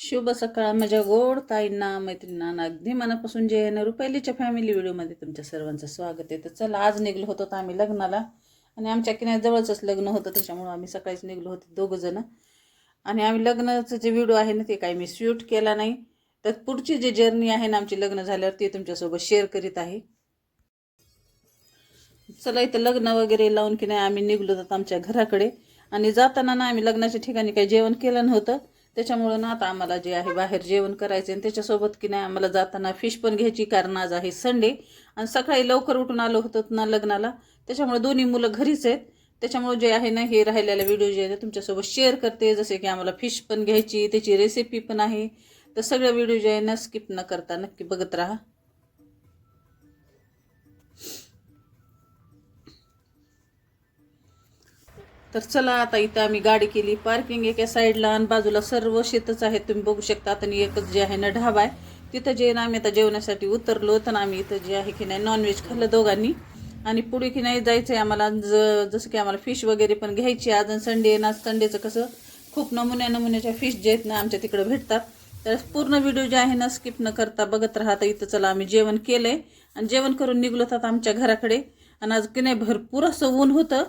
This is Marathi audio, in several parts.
शुभ सकाळ माझ्या गोड ताईंना मैत्रिणींना अगदी मनापासून जे आहे ना रुपालीच्या फॅमिली व्हिडिओमध्ये तुमच्या सर्वांचं स्वागत आहे. तर चला आज निघलो होतो तर आम्ही लग्नाला आणि आमच्या जवळच लग्न होतं त्याच्यामुळं आम्ही सकाळीच निघलो होतो दोघं जण. आणि आम्ही लग्नाचं जे व्हिडिओ आहे ना ते काही मी शूट केला नाही. तर पुढची जी जर्नी आहे ना आमची लग्न झाल्यावर ते तुमच्यासोबत शेअर करीत आहे. चला इथं लग्न वगैरे लावून की नाही आम्ही निघलो होतो आमच्या घराकडे. आणि जाताना ना आम्ही लग्नाच्या ठिकाणी काही जेवण केलं नव्हतं त्याच्यामुळं ना आता आम्हाला जे आहे बाहेर जेवण करायचं आणि त्याच्यासोबत की नाही आम्हाला जाताना फिश पण घ्यायची कारण आज आहे संडे. आणि सकाळी लवकर उठून आलो होतो ना लग्नाला त्याच्यामुळे दोन्ही मुलं घरीच आहेत. त्याच्यामुळे जे आहे ना हे राहिलेला व्हिडिओ जे आहे तुमच्यासोबत शेअर करते. जसे की आम्हाला फिश पण घ्यायची त्याची रेसिपी पण आहे. तर सगळं व्हिडिओ जे आहे ना स्किप न करता नक्की बघत राहा. तर चला आता इथं आम्ही गाडी केली पार्किंग एका साईडला आणि बाजूला सर्व शेतच आहेत तुम्ही बघू शकता. आणि एकच जे आहे ना ढाबा आहे तिथं जे ना आम्ही आता जेवणासाठी उतरलो. तर आम्ही इथं जे आहे की नाही नॉनव्हेज खाल्लं दोघांनी. आणि पुढे की नाही जायचं आहे आम्हाला जसं की आम्हाला फिश वगैरे पण घ्यायची आज संडे ना. संडेचं कसं खूप नमुन्याच्या फिश जे आहेत ना आमच्या तिकडं भेटतात. तर पूर्ण व्हिडिओ जे आहे ना स्किप न करता बघत राहता. इथं चला आम्ही जेवण केलंय आणि जेवण करून निघलो होतात आमच्या घराकडे. आणि आज की नाही भरपूर असं ऊन होतं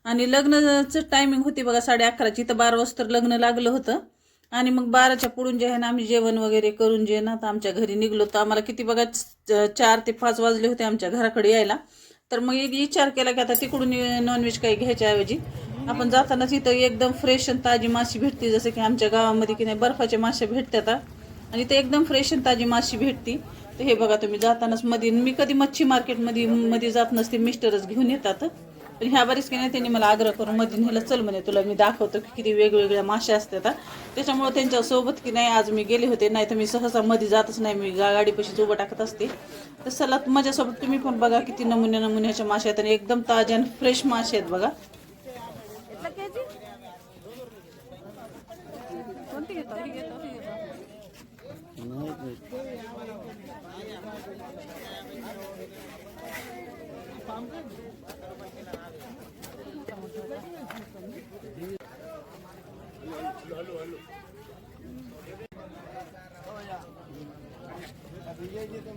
आणि लग्नाचं टायमिंग होती बघा 11:30ची. तर 12 वाजता लग्न लागलं होतं. आणि मग 12च्या पुढून जे आहे ना आम्ही जेवण वगैरे करून जे ना तर आमच्या घरी निघलो. तर आम्हाला किती बघा 4 ते 5 वाजले होते आमच्या घराकडे यायला. तर मग एक विचार केला की आता तिकडून नॉनव्हेज काही घ्यायच्याऐवजी आपण जातानाच इथं एकदम फ्रेश आणि ताजी माशी भेटते. जसं की आमच्या गावामध्ये की नाही बर्फाच्या माश्या भेटतात आणि ते एकदम फ्रेश आणि ताजी माशी भेटती. तर हे बघा तुम्ही जातानाच मध्ये मी कधी मच्छी मार्केटमध्ये जात नसते मिस्टरच घेऊन येतात. पण ह्या बरीच की नाही त्यांनी मला आग्रह करून मध्ये नेलं चल म्हणे तुला मी दाखवतो की किती वेगवेगळ्या माश्या असतात. त्याच्यामुळे त्यांच्यासोबत की नाही आज मी गेले होते. नाही तर मी सहसा मध्ये जातच नाही मी गाडीपाशीच उभं टाकत असते. तर चला माझ्यासोबत तुम्ही पण बघा किती नमुन्याच्या माश्या आहेत आणि एकदम ताज्या आणि फ्रेश मासे आहेत बघा.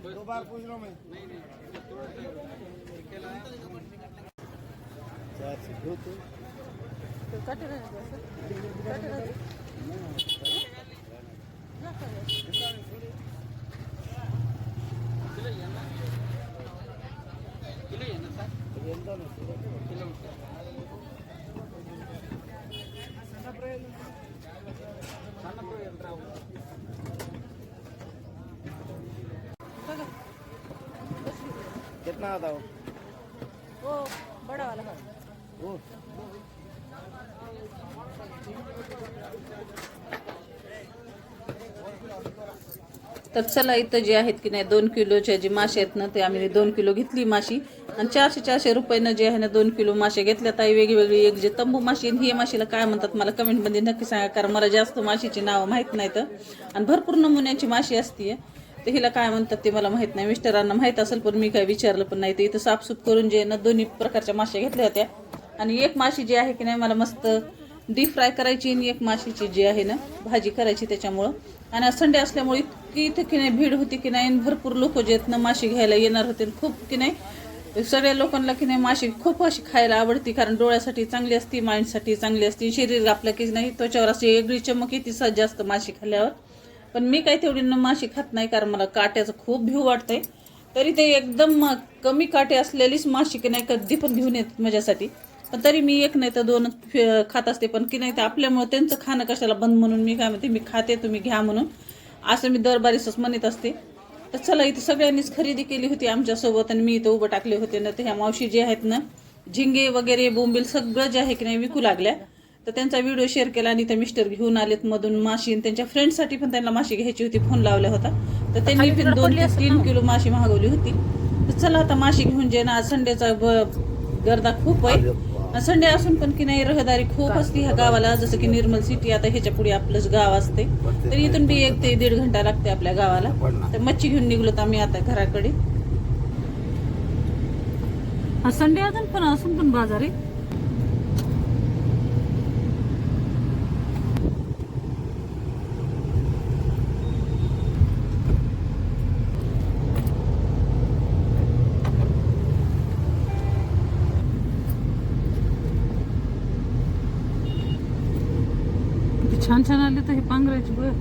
दो बार पूछ लो मैं कितना आता वो बड़ा वाला वो तर चला इथं जे आहेत की नाही 2 किलोच्या जी मासे आहेत ना ते आम्ही 2 किलो घेतली माशी. आणि 400 रुपयानं जे आहे ना 2 किलो मासे घेतल्या. ताई वेगवेगळी एक जे तंबू माशी ही माशीला काय म्हणतात मला कमेंटमध्ये नक्की सांगा कारण मला जास्त माशीची नावं माहीत नाहीत. आणि भरपूर नमुन्याची माशी असते तर हिला काय म्हणतात ते मला माहीत नाही. मिस्टरांना माहीत असेल पण मी काय विचारलं पण नाही. तर इथं साफसूफ करून जे ना दोन्ही प्रकारच्या माश्या घेतल्या होत्या. आणि एक माशी जी आहे की नाही मला मस्त डीप फ्राय करायची आणि एक माशीची जी आहे ना भाजी करायची त्याच्यामुळं. आणि आज संडे असल्यामुळे इतकी इथं की नाही भीड होती की नाही भरपूर लोक जे आहेत ना माशी घ्यायला येणार होते. खूप की नाही सगळ्या लोकांना की नाही माशी खूप अशी खायला आवडती कारण डोळ्यासाठी चांगली असती माइंडसाठी चांगली असती. शरीर आपलं की नाही त्वचावर अशी वेगळी चमक येते जास्त माशी खाल्ल्यावर. पण मी काही तेवढी माशी खात नाही कारण मला काट्याचं खूप भीव वाटतंय. तरी ते एकदम कमी काटे असलेलीच माशी की नाही कधी पण घेऊन येतात माझ्यासाठी. पण तरी मी एक नाही तर 2 खात असते. पण की नाही तर आपल्यामुळे त्यांचं खाणं कशाला बंद म्हणून मी काय म्हणते मी खाते तुम्ही घ्या म्हणून असं मी दरबारीसच म्हणत असते. तर चला इथे सगळ्यांनीच खरेदी केली होती आमच्यासोबत आणि मी इथं उभं टाकले होते ना. तर ह्या मावशी जे आहेत ना झिंगे वगैरे बोंबील सगळं जे आहे की नाही विकू लागल्या. तर त्यांचा व्हिडिओ शेअर केला आणि त्या मिस्टर घेऊन आलेत मधून माशी. त्यांच्या फ्रेंडसाठी पण त्यांना माशी घ्यायची होती फोन लावला होता. तर त्यांनी पण 2 ते 3 किलो माशी मागवली होती. तर चला आता माशी घेऊन जे ना संडेचा गर्दा खूप आहे. संडे असून पण की नाही रहदारी खूप असते ह्या गावाला. जसं की निर्मल सिटी आता ह्याच्या पुढे आपलंच गाव असते. तर इथून बी 1 ते 1.5 घंटा लागते आपल्या गावाला. तर मच्छी घेऊन निघलोत आम्ही आता घराकडे. हा संडे असून पण बाजार आहे. छान छान आले तर हे पांघरायची बघ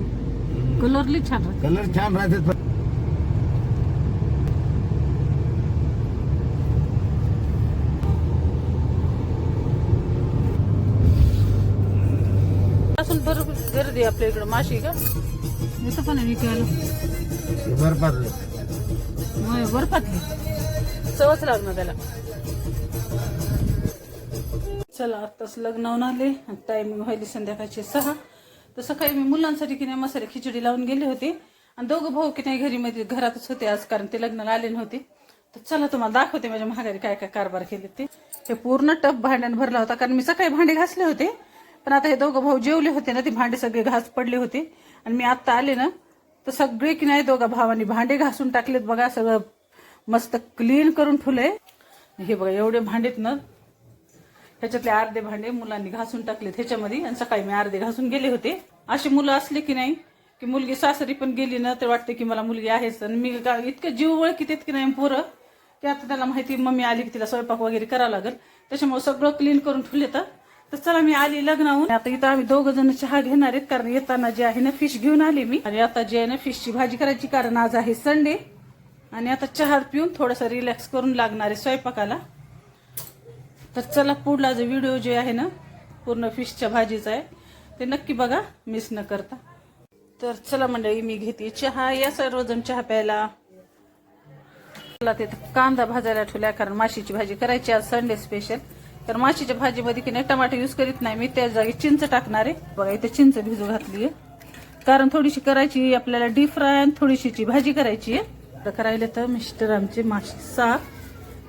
कलरली छान राहते. कलर छान राहतात पण असून बरोबर गर्दी आपल्या इकडं माशी का इथं पण आहे विकायला बर्फात बर्फातली चवच लागणार त्याला. चला आत्ताच लग्नावून आले आणि टायमिंग व्हायली संध्याकाळचे 6. तर सकाळी मी मुलांसाठी की नाही मसाले खिचडी लावून गेले होते आणि दोघं भाऊ की नाही घरी मध्ये घरातच होते आज कारण ते लग्नाला आले नव्हते. तर चला तुम्हाला दाखवते माझ्या महागारी काय काय कारभार केले ते पूर्ण टप भांड्यानं भरला होता कारण मी सकाळी भांडे घासले होते पण आता हे दोघं भाऊ जेवले होते ना ते भांडे सगळे घास पडले होते आणि मी आत्ता आले ना तर सगळे की नाही दोघा भावांनी भांडे घासून टाकलेत बघा सगळं मस्त क्लीन करून ठेवलंय. हे बघा एवढे भांडेत ना ह्याच्यातले अर्धे भांडे मुलांनी घासून टाकलेत ह्याच्यामध्ये आणि सकाळी मी अर्धे घासून गेले होते. अशी मुलं असले की नाही की मुलगी सासरी पण गेली ना तर वाटते की मला मुलगी आहेच आणि मी इतकं जीव वळखीत येत की नाही पोरं की आता त्याला माहिती मम्मी आली की तिला स्वयंपाक वगैरे करावं लागेल त्याच्यामुळे सगळं क्लीन करून ठेवले. तर चला मी आली लग्नाहून आता इथं आम्ही दोघं जण चहा घेणार आहेत कारण येताना जे आहे ना फिश घेऊन आली मी आणि आता जे आहे ना फिशची भाजी करायची कारण आज आहे संडे आणि आता चहा पिऊन थोडंसं रिलॅक्स करून लागणार आहे स्वयंपाकाला. तर चला पुढला जो व्हिडिओ जे आहे ना पूर्ण फिशच्या भाजीचा आहे ते नक्की बघा मिस न करता. तर चला मंडळी मी घेते चहा या सर्वजण चहा प्यायला. चला ते कांदा भाजायला ठेवला कारण माशीची भाजी करायची आज संडे स्पेशल. तर माशीच्या भाजीमध्ये की नाही टमाटर यूज करीत नाही मी त्या जागी चिंच टाकणार आहे. बघा इथे चिंच भिजू घातली आहे कारण थोडीशी करायची आपल्याला डीप फ्राय आणि थोडीशीची भाजी करायची आहे. तर करायला तर मिस्टर आमचे माशी साफ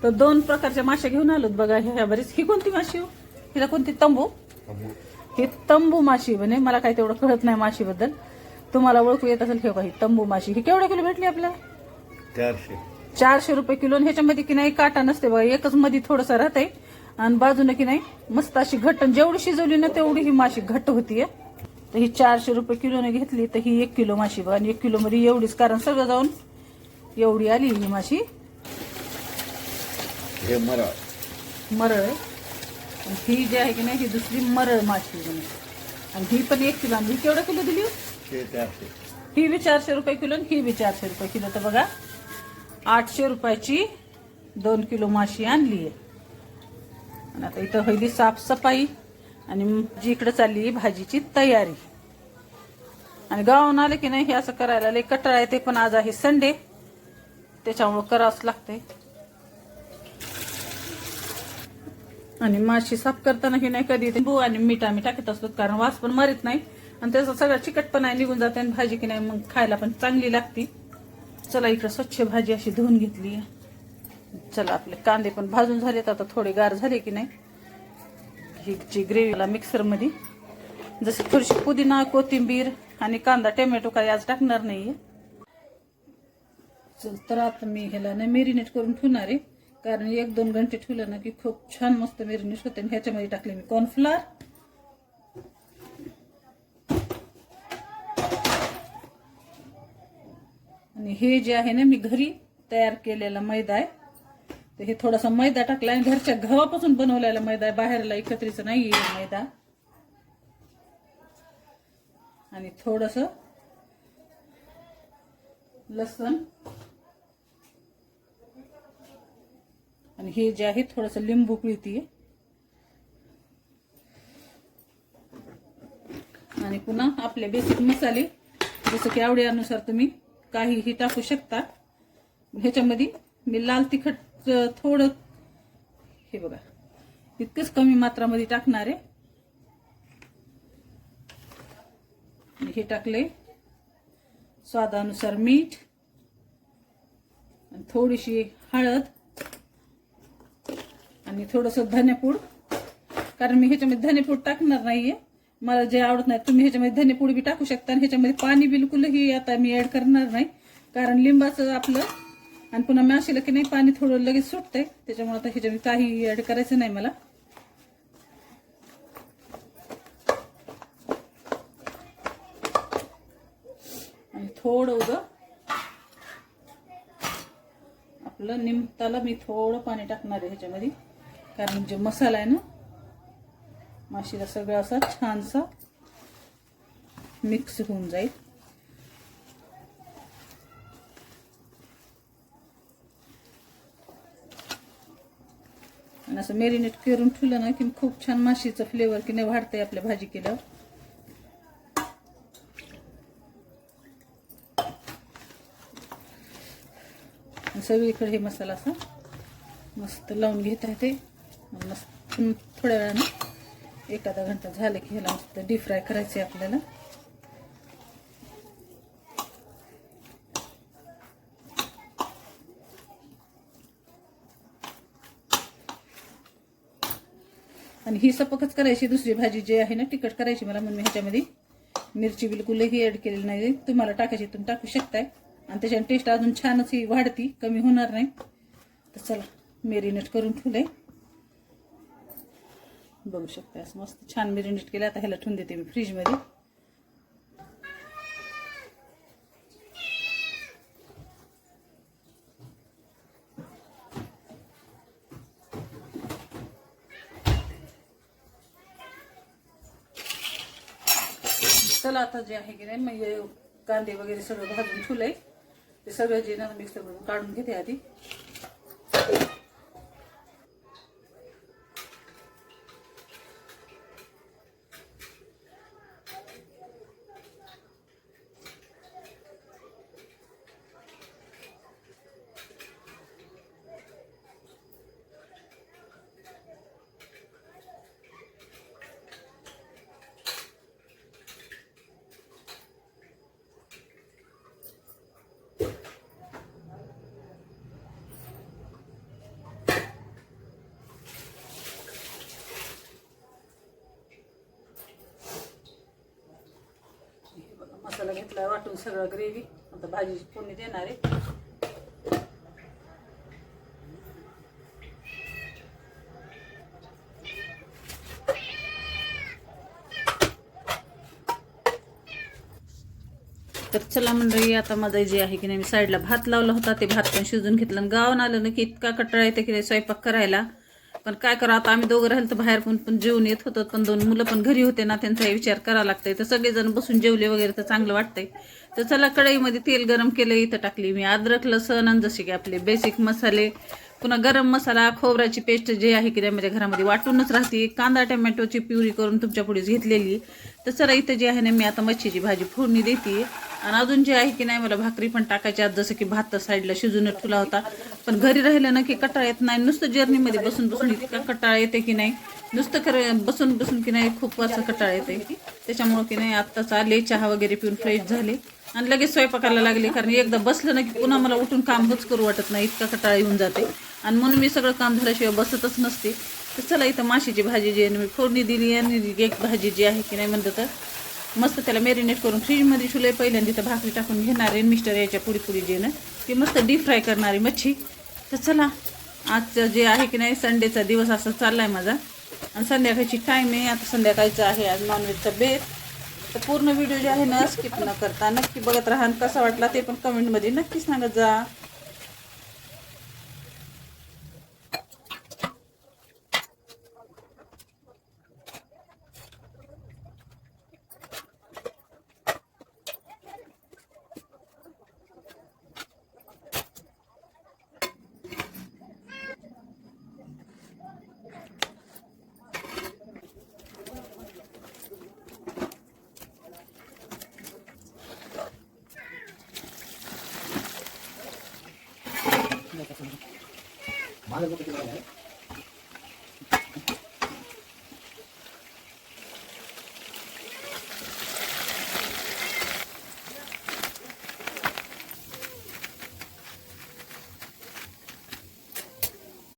तर 2 प्रकारच्या माश्या घेऊन आलोत बघा ह्या बरीच. ही कोणती माशी हो हिला कोणती तंबू ही तंबू माशी म्हणे मला काही तेवढं कळत नाही माशीबद्दल तुम्हाला ओळखू येत असेल ठेवा ही तंबू माशी. ही केवढ्या किलो भेटली आपल्याला 400 रुपये किलो. ह्याच्यामध्ये की नाही काटा नसते बघा एकच मध्ये थोडंसं राहतंय आणि बाजूने की नाही मस्त अशी घट्ट जेवढी शिजवली ना तेवढी ही माशी घट्ट होतीये. तर ही 400 रुपये किलोने घेतली तर ही 1 किलो माशी बघा आणि 1 किलो मध्ये एवढीच कारण सगळं जाऊन एवढी आली ही माशी. हे मरळ आहे आणि ही जी आहे की नाही ही दुसरी मरळ माशी आणि ही पण 1 किलो आणि ही केवढा किलो दिली ही बी 400 रुपये किलो आणि ही बी 400 रुपये किलो. तर बघा 800 रुपयाची 2 किलो माशी आणली आहे. आणि आता इथं होईल साफसफाई आणि जी इकडे चालली भाजीची तयारी. आणि गावाहून आले की नाही हे असं करायला लय कटाळा येते पण आज आहे संडे त्याच्यामुळं करावंच लागतंय. आणि माशी साफ करताना की नाही कधी लिंबू आणि मीठ आम्ही टाकत असतो कारण वास पण मारित नाही आणि त्याचा सगळा चिकटपणा निघून जाते आणि भाजी की नाही मग खायला पण चांगली लागते. चला इकडे स्वच्छ भाजी अशी धुवून घेतली. चला आपले कांदे पण भाजून झालेत आता थोडे गार झाले की नाही ही जी ग्रेव्हीला मिक्सरमध्ये जसं थोडीशी पुदिना कोथिंबीर आणि कांदा टोमॅटो काही आज टाकणार नाहीये. तर आता मी ह्याला ना मेरिनेट करून ठेवणार आहे कारण 1-2 घंटे ठेवलं ना की खूप छान मस्त मेरिनेट होते. ह्याच्यामध्ये टाकले मी कॉर्नफ्लॉवर आणि हे जे आहे ना मी घरी तयार केलेला मैदा आहे तर हे थोडासा मैदा टाकला आणि घरच्या गव्हापासून बनवलेला मैदा आहे बाहेरला एकत्रीचं नाही आहे मैदा. आणि थोडस लसण आणि हे जे आहे थोडस लिंबू पिळतीये आणि पुन्हा आपले बेसिक मसाले जसं की आवडीनुसार तुम्ही काहीही टाकू शकता. ह्याच्यामध्ये मी लाल तिखट थोडं हे बघा इतकंच कमी मात्रामध्ये टाकणार आहे. हे टाकले स्वादानुसार मीठ आणि थोडीशी हळद आणि थोडंसं धनेपूड कारण मी ह्याच्यामध्ये धनेपूड टाकणार नाहीये मला जे आवडत नाही. तुम्ही ह्याच्यामध्ये धनेपूड बी टाकू शकता आणि ह्याच्यामध्ये पाणी बिलकुलही आता मी ऍड करणार नाही कारण लिंबाचं आपलं आणि पुन्हा माशीला की नाही पाणी थोडं लगेच सुटतंय त्याच्यामुळे आता ह्याच्यामध्ये काही ऍड करायचं नाही मला. आणि थोडं उगं आपलं निमताला मी थोडं पाणी टाकणार आहे ह्याच्यामध्ये कारण जे मसाला आहे ना माशीला सगळं असा छानसा मिक्स होऊन जाईल. आणि असं मॅरिनेट करून ठेवलं ना की खूप छान माशीचं फ्लेवर की नाही वाढतंय आपल्या भाजी केल्यावर. सगळीकडे हे मसाला असा मस्त लावून घेत आहे ते. मस्त थोड्या वेळानं एखादा घंटा झालं की ह्याला मस्त डीप फ्राय करायचे आपल्याला. आणि ही सपकच करायची. दुसरी भाजी जी आहे ना तिखट करायची मला, म्हणून मी ह्याच्यामध्ये मिरची बिलकुलही ऍड केलेली नाही. तुम्हाला टाकायची तुम्ही टाकू शकताय आणि त्याच्याने टेस्ट अजून छानच ही वाढती, कमी होणार नाही. तर चला मॅरिनेट करून ठेवलंय, बघू शकता. असं मस्त छान मॅरिनेट केलं. आता ह्याला ठेवून देते मी फ्रीजमध्ये. चला आता जे आहे की नाही म्हणजे कांदे वगैरे सगळं भाजून ठेवलंय, ते सगळं जे ना मिक्सर मधून काढून घेते आधी. मसाला घेतला वाटून सगळं ग्रेव्ही. आता भाजीची फोडणी देणार आहे. तर चला मंडळी, आता माझं जे आहे की नाही मी साईडला भात लावला होता, ते भात पण शिजून घेतलं. आणि गावानं आलं ना की इतका कटाळा येते की नाही स्वयंपाक करायला. पण काय करा आता, आम्ही दोघं राहिलं तर बाहेर पण जेवून येत होतो, पण 2 मुलं पण घरी होते ना, त्यांचाही विचार करावा लागतंय. तर सगळेजण बसून जेवले वगैरे तर चांगलं वाटतंय. तर चला कढईमध्ये तेल गरम केलं, इथं टाकली मी अद्रक लसण आणि जसे की आपले बेसिक मसाले, पुन्हा गरम मसाला, खोबऱ्याची पेस्ट जे आहे की नाही माझ्या घरामध्ये वाटूनच राहते. कांदा टोमॅटोची प्युरी करून तुमच्या पुढेच घेतलेली. तर चला इथं जे आहे ना मी आता मच्छीची भाजी फोडणी देते. आणि अजून जे आहे की नाही मला भाकरी पण टाकायच्या, जसं की भात साईडला शिजून ठेवला होता. पण घरी राहिलं ना की कटाळा येत नाही. नुसतं जर्नीमध्ये बसून बसून इतका कटाळा येते की नाही, नुसतं बसून बसून की नाही खूप असं कटाळा येते. त्याच्यामुळं की नाही आत्ताच आले, चहा वगैरे पिऊन फ्रेश झाले आणि लगेच स्वयंपाकाला लागले. कारण एकदा बसलं ना की पुन्हा मला उठून काम होच करू वाटत नाही, इतका कटाळा येऊन जाते. आणि म्हणून मी सगळं काम झाल्याशिवाय बसतच नसते. तर चला इथं माशीची भाजी जी आहे मी फोडणी दिली. आणि एक भाजी जी आहे की नाही म्हणलं तर मस्त त्याला मॅरिनेट करून फ्रीजमध्ये ठेवले. पहिल्यांदा तिथं भाकरी टाकून घेणार आहे. मिस्टर याच्या पुडी जे ना ती मस्त डीप फ्राय करणारी मच्छी. तर चला आजचं जे आहे की नाही संडेचा दिवस असा चाललाय माझा. आणि संध्याकाळची टाईम आहे. आता संध्याकाळचं आहे आज नॉनव्हेजचा बेत. तर पूर्ण व्हिडिओ जे आहे ना स्किप न करता नक्की बघत राहा. आणि कसा वाटला ते पण कमेंटमध्ये नक्की सांगत जा. माझं